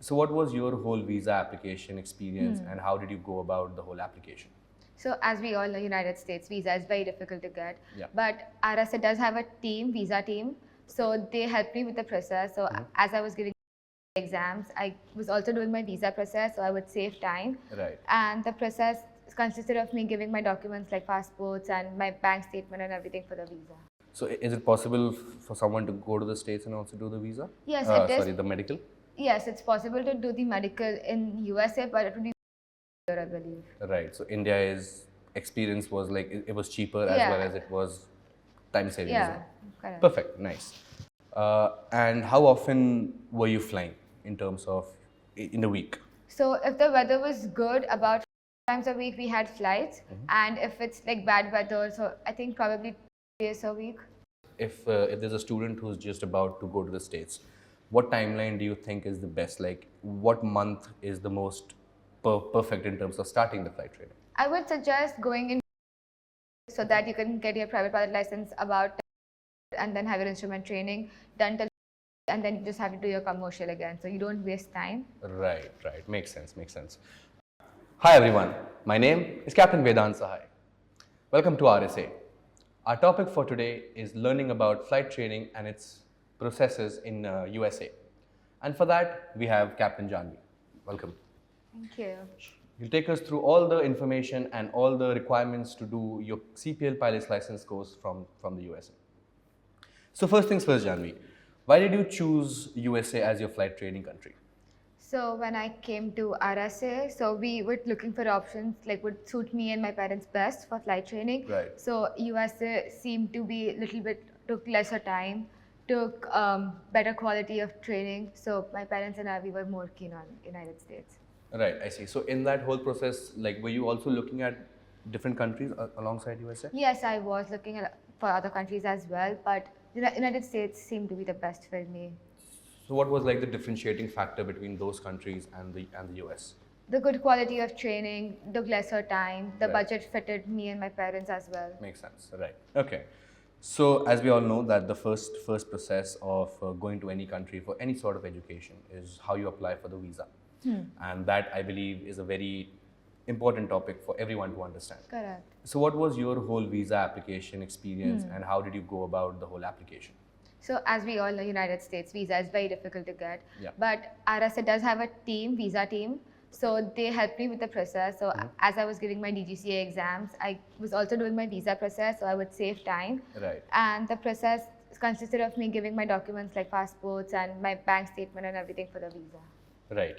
So what was your whole visa application experience and how did you go about the whole application? So as we all know, United States visa is very difficult to get. Yeah. But RSA does have a visa team. So they helped me with the process. So as I was giving exams, I was also doing my visa process, so I would save time. Right. And the process consisted of me giving my documents like passports and my bank statement and everything for the visa. So is it possible for someone to go to the States and also do the visa? Yes, it is. Sorry, the medical? Yes, it's possible to do the medical in USA, but it would be I believe. Right. So India's experience was like it was cheaper as Yeah. well as it was time saving. Yeah, correct. Perfect. Nice. And how often were you flying in terms of in a week? So if the weather was good, about 5 times a week we had flights, and if it's like bad weather, so I think probably 2 days a week. If there's a student who's just about to go to the States, what timeline do you think is the best? Like, what month is the most perfect in terms of starting the flight training? I would suggest going in so that you can get your private pilot license about and then have your instrument training done till, and then you just have to do your commercial again, so you don't waste time. Right, right. Makes sense, makes sense. Hi everyone, my name is CAPT Vedant Sahai. Welcome to RSA. Our topic for today is learning about flight training and its processes in USA. And for that, we have Captain Janvi. Welcome. Thank you. You'll take us through all the information and all the requirements to do your CPL pilot's license course from the USA. So first things first, Janvi, why did you choose USA as your flight training country? So when I came to RSA, so we were looking for options like would suit me and my parents best for flight training. Right. So USA seemed to be a little bit, took lesser time, took better quality of training. So my parents and I, we were more keen on United States. Right, I see. So in that whole process, like, were you also looking at different countries alongside USA? Yes, I was looking at for other countries as well, but the United States seemed to be the best for me. So what was like the differentiating factor between those countries and the US? The good quality of training, the lesser time, the Right. budget fitted me and my parents as well. Makes sense, right? Okay. So as we all know that the first process of going to any country for any sort of education is how you apply for the visa, and that I believe is a very important topic for everyone to understand. Correct. So what was your whole visa application experience and how did you go about the whole application? So as we all know, United States visa is very difficult to get. Yeah. But RSA does have a visa team. So they helped me with the process. So as I was giving my DGCA exams, I was also doing my visa process, so I would save time. Right. And the process consisted of me giving my documents like passports and my bank statement and everything for the visa. Right.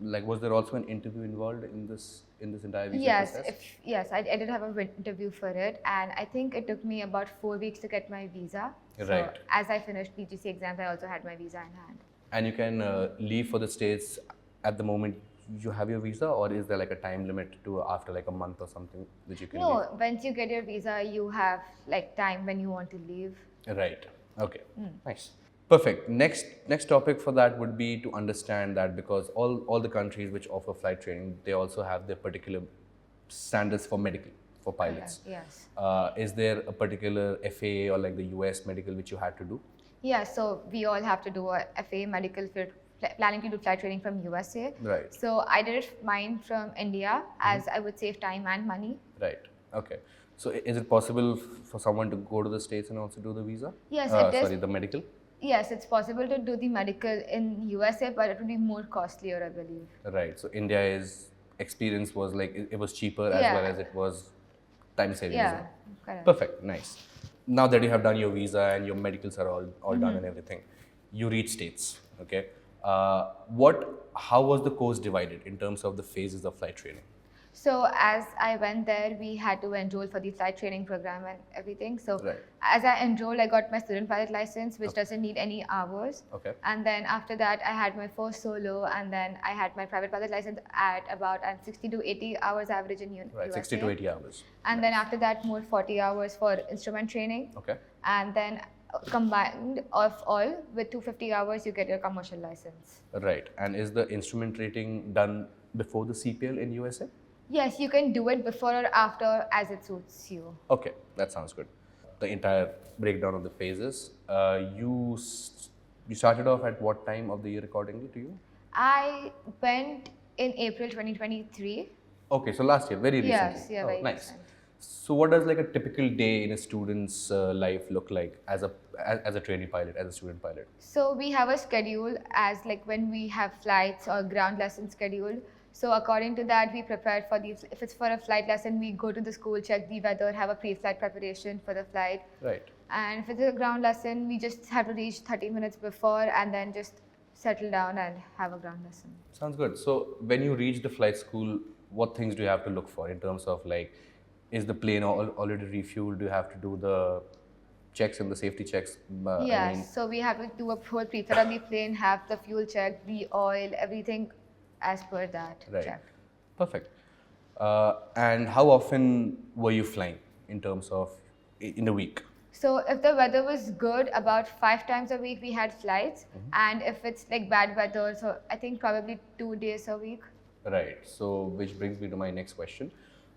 Like, was there also an interview involved in this entire visa Yes, process? I did have an interview for it, and I think it took me about 4 weeks to get my visa. Right. So as I finished DGCA exams, I also had my visa in hand. And you can leave for the States at the moment you have your visa, or is there like a time limit to after like a month or something that you can No, once you get your visa, you have like time when you want to leave. leave? Right. Okay. Nice. Perfect. Next topic for that would be to understand that because all the countries which offer flight training, they also have their particular standards for medical for pilots. Yes. Is there a particular FAA or like the US medical which you had to do? Yeah, so we all have to do a FA medical if you're planning to do flight training from USA. Right. So I did mine from India as I would save time and money. Right. Okay. So is it possible for someone to go to the States and also do the visa? Yes, it is. Sorry, the medical? Yes, it's possible to do the medical in USA, but it would be more costlier, I believe. Right. So India's experience was like it was cheaper as Yeah. well as it was time saving. Yeah, correct. Perfect. Nice. Now that you have done your visa and your medicals are all done and everything, you reach States. Okay. How was the course divided in terms of the phases of flight training? So as I went there, we had to enroll for the flight training program and everything. So Right. as I enrolled, I got my student pilot license, which doesn't need any hours. Okay. And then after that, I had my first solo, and then I had my private pilot license at about 60 to 80 hours average in Right. USA. 60 to 80 hours. And then after that, more 40 hours for instrument training. Okay. And then combined of all with 250 hours, you get your commercial license. Right. And is the instrument rating done before the CPL in USA? Yes, you can do it before or after as it suits you. Okay, that sounds good. The entire breakdown of the phases. You started off at what time of the year accordingly to you? I went in April 2023. Okay, so last year, very recently. Yes, yeah, Oh, very nice. recent. So, what does like a typical day in a student's life look like as a trainee pilot, as a student pilot? So we have a schedule as like when we have flights or ground lessons scheduled. So according to that, we prepare for these. If it's for a flight lesson, we go to the school, check the weather, have a pre-flight preparation for the flight. Right. And if it's a ground lesson, we just have to reach 30 minutes before and then just settle down and have a ground lesson. Sounds good. So, when you reach the flight school, what things do you have to look for in terms of like, is the plane already refueled? Do you have to do the checks and the safety checks? Yes, so we have to do a whole pre-flight on the plane, have the fuel check, the oil, everything as per that Right. checked. Perfect. And how often were you flying in terms of in a week? So if the weather was good, about 5 times a week we had flights, and if it's like bad weather, so I think probably 2 days a week. Right. So, which brings me to my next question.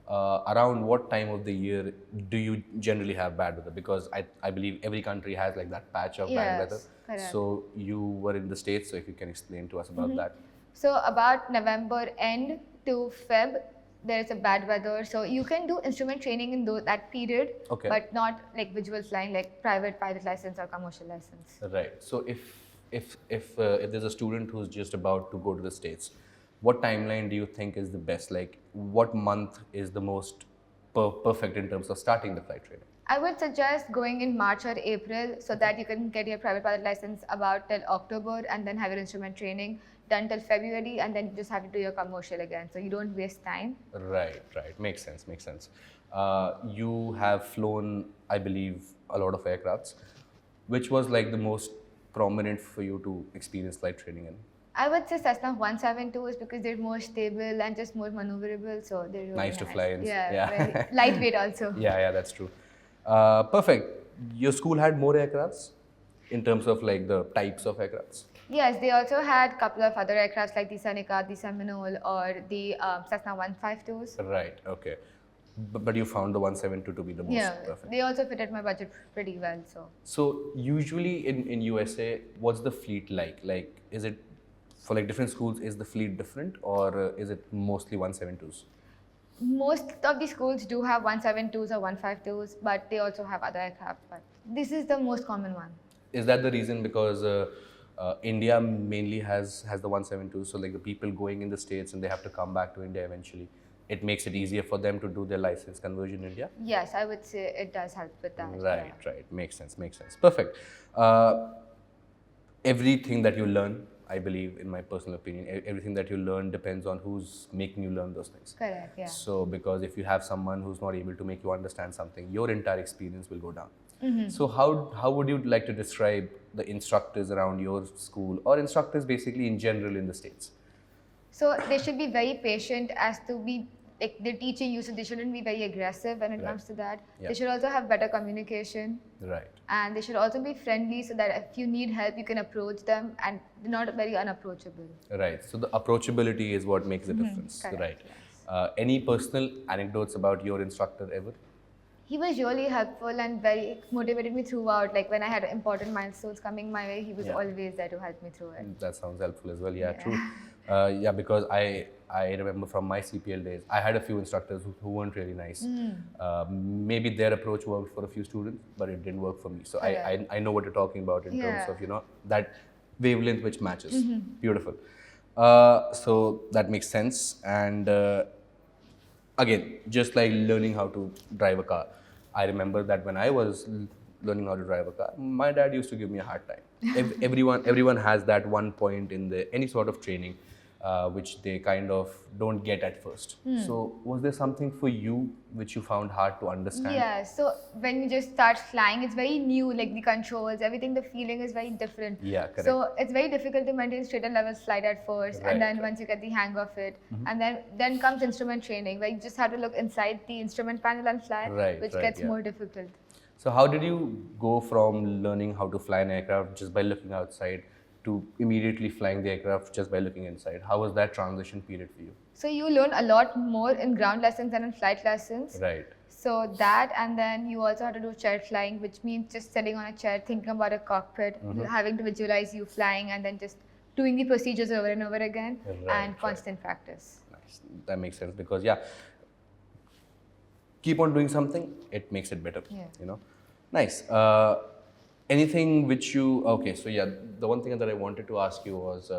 Around what time of the year do you generally have bad weather? Because I believe every country has like that patch of bad Yes, weather. correct. So, you were in the States, so if you can explain to us about that. So about November end to Feb, there is a bad weather. So you can do instrument training in that period, Okay. but not like visual flying, like private pilot license or commercial license. Right. So, if there's a student who's just about to go to the States, what timeline do you think is the best? Like, what month is the most perfect in terms of starting the flight training? I would suggest going in March or April so that you can get your private pilot license about till October and then have your instrument training done till February, and then you just have to do your commercial again. So you don't waste time. Right, right. Makes sense, makes sense. You have flown, I believe, a lot of aircrafts. Which was like the most prominent for you to experience flight training in? I would say Cessna 172s because they're more stable and just more maneuverable. So they're really Nice to fly in. Yeah, Yeah. very lightweight also. Yeah, that's true. Perfect. Your school had more aircrafts in terms of like the types of aircrafts? Yes, they also had a couple of other aircrafts like the Seneca, the Seminole, or the Cessna 152s. Right, okay. But you found the 172 to be the most Yeah, perfect. they also fitted my budget pretty well. So usually in USA, what's the fleet like? Like, is it for like different schools? Is the fleet different, or is it mostly 172s? Most of the schools do have 172s or 152s, but they also have other aircraft. But this is the most common one. Is that the reason? Because India mainly has the 172, so like the people going in the States and they have to come back to India eventually. It makes it easier for them to do their license conversion in India. Yes, I would say it does help with that. Right, yeah. right. Makes sense, makes sense. Perfect. Everything that you learn, I believe, in my personal opinion, everything that you learn depends on who's making you learn those things. Correct, yeah. So, because if you have someone who's not able to make you understand something, your entire experience will go down. So, how would you like to describe the instructors around your school, or instructors basically in general in the States? So they should be very patient as to be like they're teaching you, so they shouldn't be very aggressive when it Right. comes to that. Yeah. They should also have better communication, Right. and they should also be friendly so that if you need help, you can approach them, and they're not very unapproachable. Right. So the approachability is what makes the difference. Correct, Right. yes. Any personal anecdotes about your instructor ever? He was really helpful and very motivated me throughout. Like when I had important milestones coming my way, he was Yeah. always there to help me through it. That sounds helpful as well. Yeah, true. Yeah, because I remember from my CPL days, I had a few instructors who weren't really nice. Maybe their approach worked for a few students, but it didn't work for me. So I know what you're talking about in terms Yeah. of that wavelength which matches. Beautiful. So that makes sense. And again, just like learning how to drive a car, I remember that when I was learning how to drive a car, my dad used to give me a hard time. Everyone has that one point in any sort of training which they kind of don't get at first. So was there something for you which you found hard to understand? Yeah, so when you just start flying, it's very new, like the controls, everything, the feeling is very different. Yeah, correct. So it's very difficult to maintain straight and level flight at first, Right, and then right. once you get the hang of it, and then comes instrument training, where you just have to look inside the instrument panel and fly, Right, which right, gets yeah. more difficult. So how did you go from learning how to fly an aircraft just by looking outside to immediately flying the aircraft just by looking inside? How was that transition period for you? So you learn a lot more in ground lessons than in flight lessons. Right. So that, and then you also have to do chair flying, which means just sitting on a chair, thinking about a cockpit, having to visualize you flying, and then just doing the procedures over and over again, Right, and constant practice. Nice. That makes sense because yeah, keep on doing something, it makes it better. Yeah. You know, nice. Anything which you okay? So yeah, the one thing that I wanted to ask you was,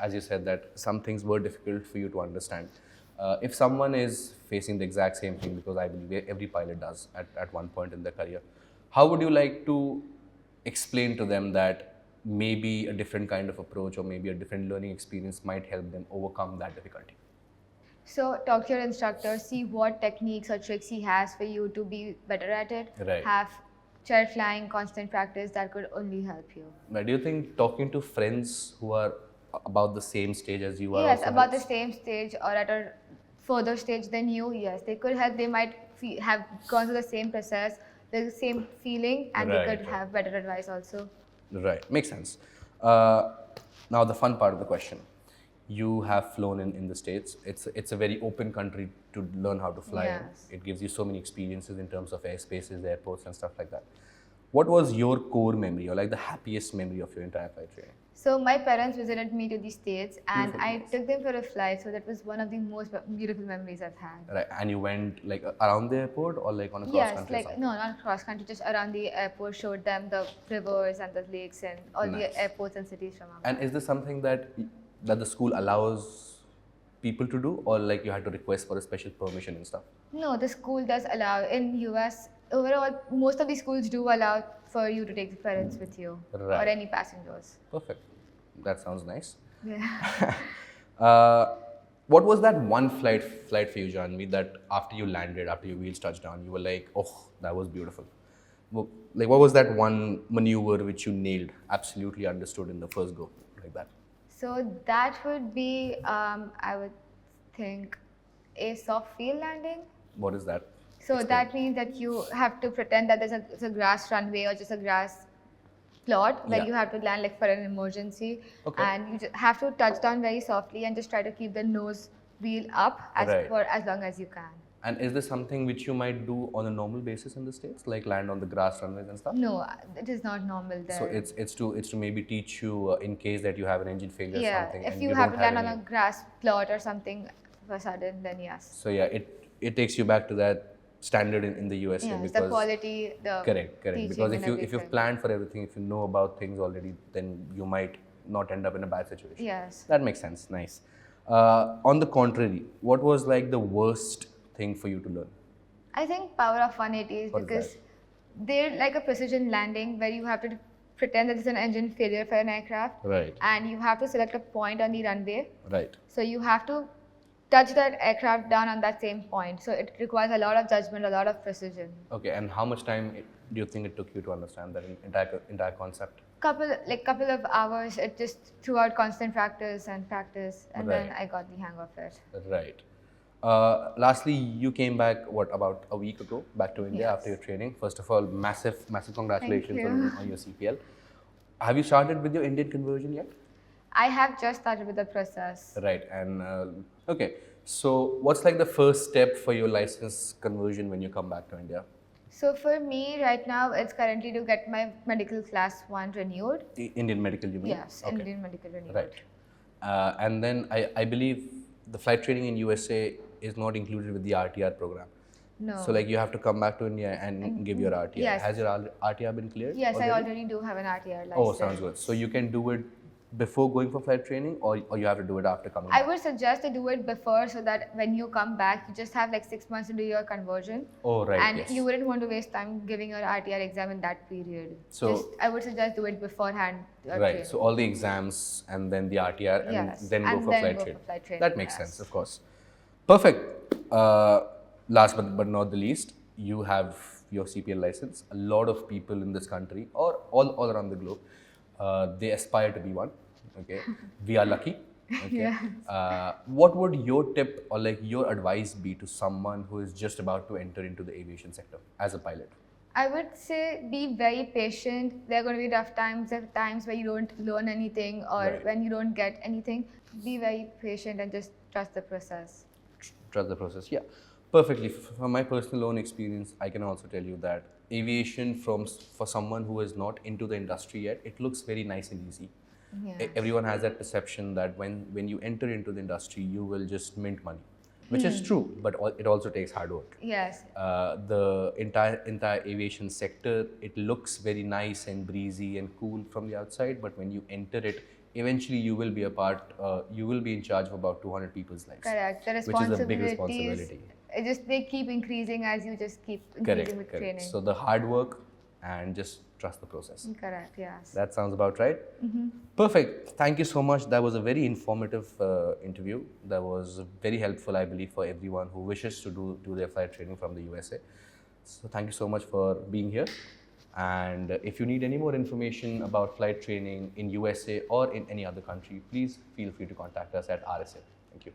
as you said that some things were difficult for you to understand. If someone is facing the exact same thing, because I believe every pilot does at one point in their career, how would you like to explain to them that maybe a different kind of approach or maybe a different learning experience might help them overcome that difficulty? So talk to your instructor, see what techniques or tricks he has for you to be better at it. Right. Have chair flying, constant practice, that could only help you. Now, do you think talking to friends who are about the same stage as you are Yes, also about the helps? same stage or at a further stage than you, yes, they could help. They might have gone through the same process, the same feeling, and they could Right. have better advice also. Right, makes sense. Uh, now, the fun part of the question. You have flown in the States. It's a very open country to learn how to fly in. Yes. It gives you so many experiences in terms of airspaces, airports, and stuff like that. What was your core memory or like the happiest memory of your entire flight training? So my parents visited me to the States, and Beautiful I place. took them for a flight. So that was one of the most beautiful memories I've had. Right, and you went like around the airport or like on a cross Yes, country or like something? no, not cross country, just around the airport. Showed them the rivers and the lakes and all Nice. the airports and cities from Ahmedabad. And is this something that the school allows people to do, or like you had to request for a special permission and stuff? No, the school does allow. In US, overall, most of the schools do allow for you to take the parents with you Right. or any passengers. Perfect. That sounds nice. Yeah. What was that one flight for you, Janvi, that after you landed, after your wheels touched down, you were like, oh, that was beautiful? Like, what was that one maneuver which you nailed, absolutely understood in the first go, like that? So that would be, I would think, a soft field landing. What is that? So Explain. that means that you have to pretend that it's a grass runway or just a grass plot where Yeah. you have to land like for an emergency, Okay. and you just have to touch down very softly and just try to keep the nose wheel up Right. for as long as you can. And is this something which you might do on a normal basis in the States, like land on the grass runways and stuff? No, it is not normal there. So it's to maybe teach you in case that you have an engine failure or yeah, something. if and you you have don't to land on any- a grass plot or something for sudden, then yes. So yeah, it takes you back to that standard in the USA Yes, because the quality, the correct. teaching Because and if you've everything. planned for everything, if you know about things already, then you might not end up in a bad situation. Yes. That makes sense. Nice. On the contrary, what was like the worst thing for you to learn? I think power of 180 What is because they're like a precision landing where you have to pretend that it's an engine failure for an aircraft, Right. and you have to select a point on the runway. Right. So you have to touch that aircraft down on that same point. So it requires a lot of judgment, a lot of precision. Okay. And how much time do you think it took you to understand that entire concept? Couple of hours. It just throughout constant practice, and then Right. I got the hang of it. Right. Lastly, you came back about a week ago back to India Yes. after your training. First of all, massive congratulations you. on your CPL. Have you started with your Indian conversion yet? I have just started with the process. Right. And okay. So, what's like the first step for your license conversion when you come back to India? So for me right now, it's currently to get my medical class 1 renewed. Indian medical, you mean? Yes, Okay. Indian medical renewed. Right. And then I believe the flight training in USA is not included with the RTR program. No. So like you have to come back to India and give your RTR. Yes. Has your RTR been cleared? Yes, I already do have an RTR license. Oh, sounds good. So you can do it before going for flight training, or you have to do it after coming I back? would suggest to do it before so that when you come back, you just have like 6 months to do your conversion. Oh, right. And yes. you wouldn't want to waste time giving your RTR exam in that period. So- I would suggest do it beforehand. Right. So all the exams and then the RTR and Yes, then go and for then flight go for training. flight training, That makes yes. sense, of course. Perfect. Last but not the least, you have your CPL license. A lot of people in this country or all around the globe, they aspire to be one. Okay, we are lucky. Okay. Yes. What would your tip or like your advice be to someone who is just about to enter into the aviation sector as a pilot? I would say be very patient. There are going to be rough times, there are times where you don't learn anything or Right. when you don't get anything. Be very patient and just trust the process. Trust the process. Yeah, perfectly. From my personal own experience, I can also tell you that aviation for someone who is not into the industry yet, it looks very nice and easy. Yes. Everyone has that perception that when you enter into the industry, you will just mint money, which is true, but it also takes hard work. Yes. The entire aviation sector, it looks very nice and breezy and cool from the outside, but when you enter it, eventually you will be you will be in charge of about 200 people's lives. Correct. The which is a big responsibilities, responsibility. they keep increasing as you just keep increasing with Correct. training. So the hard work and just trust the process. Correct. Yes. That sounds about right. Perfect. Thank you so much. That was a very informative interview. That was very helpful, I believe, for everyone who wishes to do their flight training from the USA. So thank you so much for being here. And if you need any more information about flight training in USA or in any other country, please feel free to contact us at RSA. Thank you.